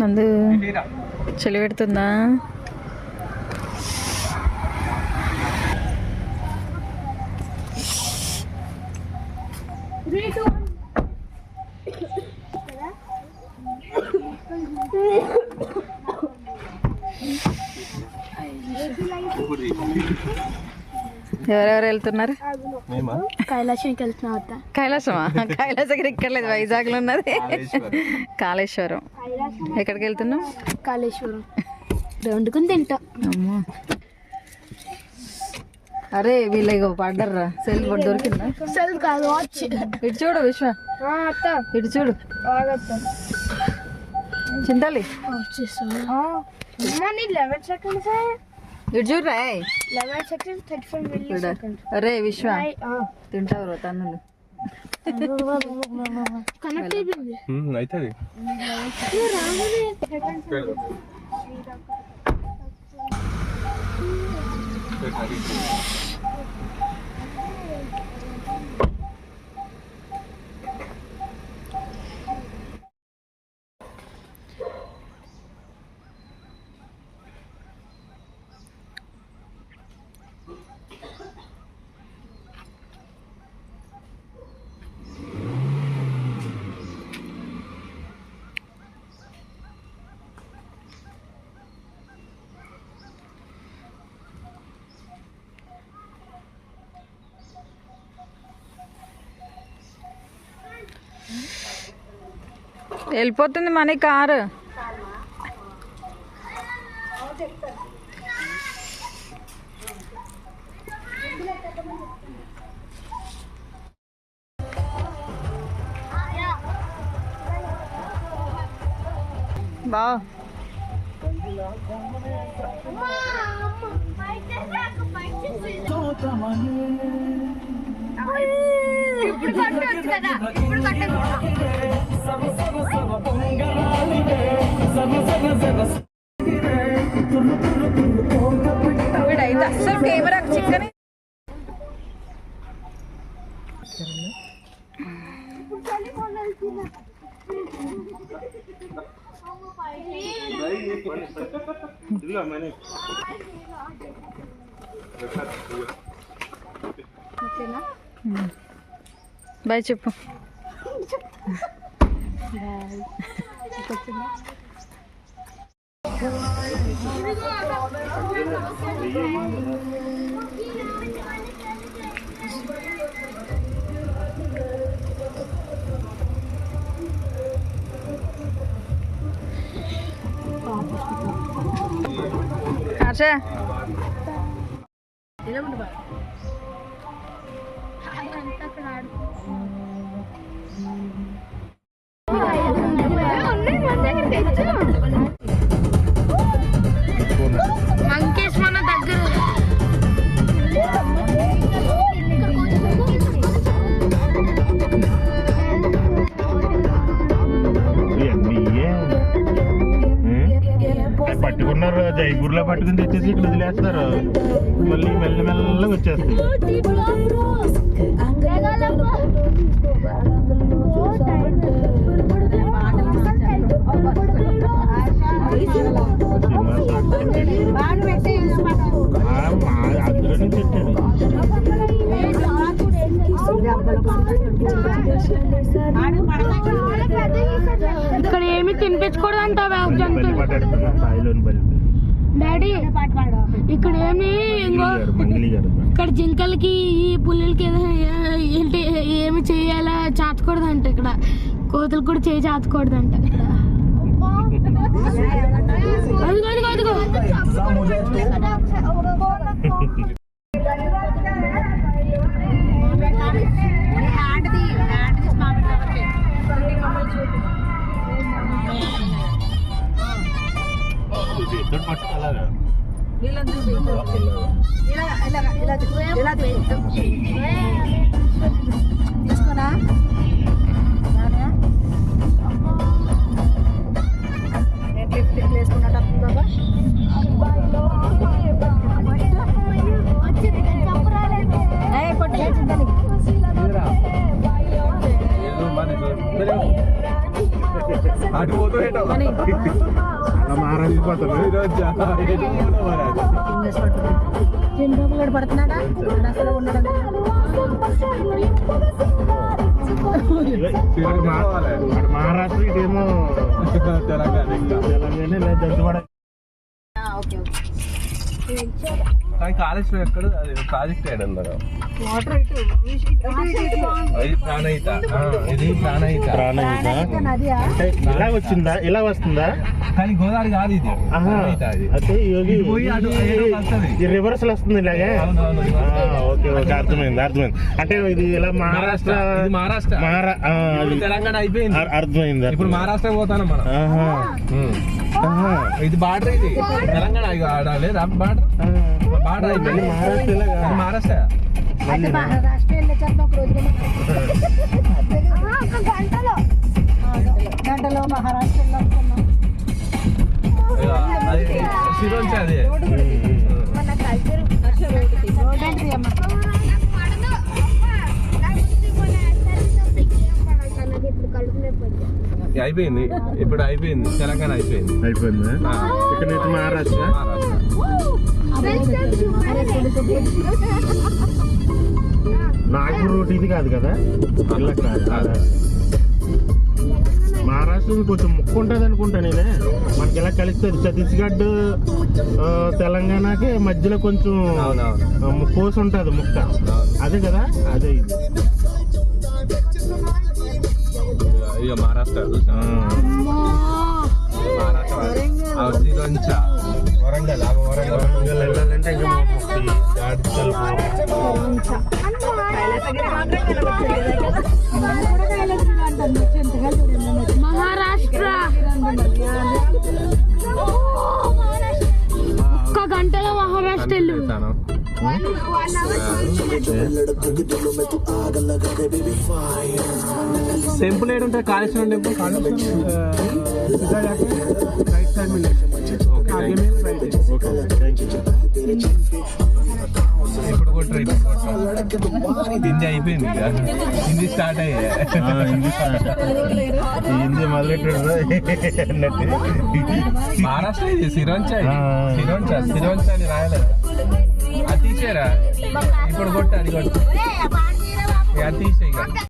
నందు చలి పెడుతుందా? ఎవరెవరు వెళ్తున్నారు? కైలాసానికి వెళ్తున్నా. కైలాసమా? కైలాసగిరి ఇక్కడ లేదు, వైజాగ్లో ఉన్నది. కాళేశ్వరం. ఎక్కడికి వెళ్తున్నావు? కాళేశ్వరం వండుకుని తింటా. అమ్మా అరే వీళ్ళ పడ్డర్రా. సెల్ దొరికిందా? సెల్ కాదు, వాచ్. ఇటు చూడు విశ్వ, ఇటు చూడు చింతాలి. 11 seconds. ఇటు చూడరా. 11 seconds 35 milliseconds. అరే విశ్వ తింటావు తన్నులు. కనెక్ట్ అయిపోయింది. అవుతుంది. వెళ్ళిపోతుంది మన కారు. బా వీడైతే అస్సలు కెమెరాకు చిక్కని. బాయ్ చెప్పు. హర్ష మంకేష్ మన దగ్గర. పట్టుకున్నారు జైపూర్లో పట్టుకుని తెచ్చేసి ఇక్కడ వదిలేస్తారు. మళ్ళీ మెల్లమెల్లగా వచ్చేస్తాయి. అందులో నుంచి వచ్చాడు. ఇక్కడ ఏమి తినిపించకూడదు అంటావా జంతువులు? డాడీ ఇక్కడ ఏమి ఇక్కడ జింకలకి ఈ పుల్లలకి ఏంటి ఏమి చేయాలా చాచకూడదు అంట. ఇక్కడ కోతులు కూడా చేయి చాచకూడదు అంట. అదిగో అదిగో అదిగో తీసుకోరా. కొట్టి అటు పోతూ అలా మారాలిపోతారు చంద్రబాబు పడుతున్నాడా అసలు ఉండడం మహారాష్ట్ర ఇటేమో తెలంగాణ జంతువాడ. కాలేజ్ ఎక్కడ అది ప్రాజెక్ట్ అన్నారు ఇది ప్రాణహిత ఇది ప్రాణహిత అంటే ఇలా వచ్చిందా ఇలా వస్తుందా కానీ గోదావరి కాదు ఇది అయితే రివర్స్ వస్తుంది ఇలాగే. ఓకే ఓకే అర్థమైంది అంటే ఇది ఇలా మహారాష్ట్ర తెలంగాణ అయిపోయింది అర్థమైంది. ఇప్పుడు మహారాష్ట్ర పోతాను మనం. ఇది బార్డర్ ఇది తెలంగాణ లేదా బార్డర్ బార్డర్ అయిపోయింది మహారాష్ట్ర గంటలో మహారాష్ట్రలో సిరోంచి అది అయిపోయింది ఇప్పుడు అయిపోయింది తెలంగాణ అయిపోయింది ఇక్కడైతే మహారాష్ట్ర. నాగపూర్ రోడ్ ఇది కాదు కదా ఇలా కాదు. మహారాష్ట్ర కొంచెం ముక్కు ఉంటుంది అనుకుంటా నేనే మనకి ఇలా కలుస్తుంది. ఛత్తీస్గఢ్ తెలంగాణకి మధ్యలో కొంచెం కోసి ఉంటుంది ముక్క అదే కదా అదే ఇది ఇక మహారాష్ట్ర వరంగల్ వెళ్ళాలంటే ఇంకా మహారాష్ట్ర ఒక్క గంటలో మహారాష్ట్ర టెంపుల్ ఏడు ఉంటుంది కాళేశ్వరం టెంపుల్ ఇప్పుడు కూడా హిందీ అయిపోయింది హిందీ స్టార్ట్ అయ్యే హిందీ మొదలెట్టాడు మహారాష్ట్ర ఇది సిరోంచ అని రాయలేదు అది తీసేరా ఇప్పుడు కొట్టు అది కొట్టు అది తీసే